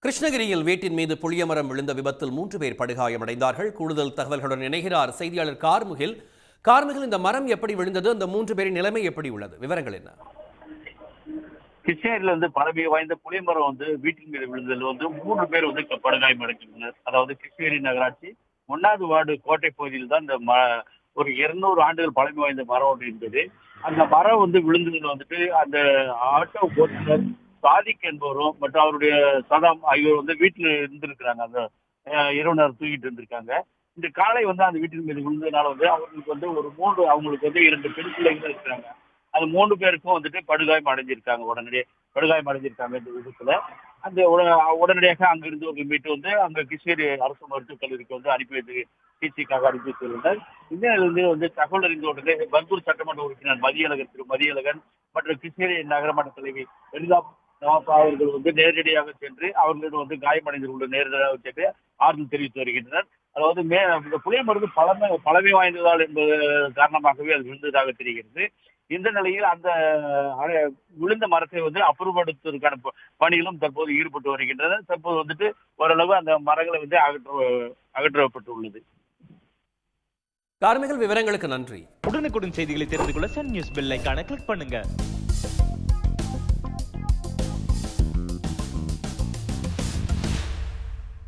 கிருஷ்ணகிரியில் வீட்டின் மீது புளியமரம் விழுந்த விபத்தில் 3 பேர் படுகாயமடைந்தார்கள். கூடுதல் தகவல்களுடன் இணைகிறார் செய்தியாளர் கார்முகில். இந்த மரம் எப்படி விழுந்தது? அந்த 3 பேரின் நிலைமை எப்படி உள்ளது? விவரங்கள் என்ன? கிருஷ்ணகிரியில பழமை வாய்ந்த புளியமரம் வீட்டின் மீது விழுந்ததில் 3 பேர் படுகாயம் அடைந்துள்ளனர். அதாவது கிருஷ்ணகிரி நகராட்சி 1வது வார்டு கோட்டை பகுதியில் தான் இந்த ஒரு 200 ஆண்டுகள் பழமை வாய்ந்த மரம் ஒன்று இருந்தது. அந்த மரம் விழுந்ததில் அந்த ஆட்டோ ஓட்டுநர் சாதிக் என்பவரும் மற்றும் அவருடைய சதாம் ஆகியோர் வீட்டுல இருந்திருக்கிறாங்க. அந்த இரவுனர் தூங்கிட்டு இருந்திருக்காங்க. இந்த காலை அந்த வீட்டின் மீது விழுந்ததுனால அவர்களுக்கு ஒரு 3 அவங்களுக்கு 2 பெண் பிள்ளைகள் இருக்கிறாங்க. அது 3 பேருக்கும் படுகாயம் அடைஞ்சிருக்காங்க. படுகாயம் அடைஞ்சிருக்காங்க இந்த விபத்துல. அந்த உடனடியாக அங்கிருந்து மீட்டு அங்க கிருஷ்ணகிரி அரசு மருத்துவக் கல்லூரிக்கு அனுப்பி வைத்து சிகிச்சைக்காக அனுப்பி வைத்துள்ளனர். இந்த நிலையிலிருந்து தகவல் அறிந்த உடனே பர்கூர் சட்டமன்ற உறுப்பினர் மதியழகன் மற்றும் கிருஷ்ணகிரி நகரமன்ற தலைவி லலிதா அவர்கள் நேரடியாக சென்று அவர்களிடம் காயமடைந்தவர்கள் நேரடியாக சென்று ஆறுதல் தெரிவித்து வருகின்றனர். அதாவது இந்த புளியமரம் பழமை வாய்ந்ததால் என்பது காரணமாகவே அது விழுந்ததாக தெரிகிறது. இந்த நிலையில் அந்த விழுந்த மரத்தை அப்புறப்படுத்துவதற்கான பணிகளும் தற்போது ஈடுபட்டு வருகின்றனர். தற்போது ஓரளவு அந்த மரங்களை அகற்றப்பட்டுள்ளது. கார்மிகள், விவரங்களுக்கு நன்றி. உடனுக்குடன் செய்திகளை தெரிந்து கொள்ள சன் நியூஸ் பெல் ஐகானை கிளிக் பண்ணுங்க.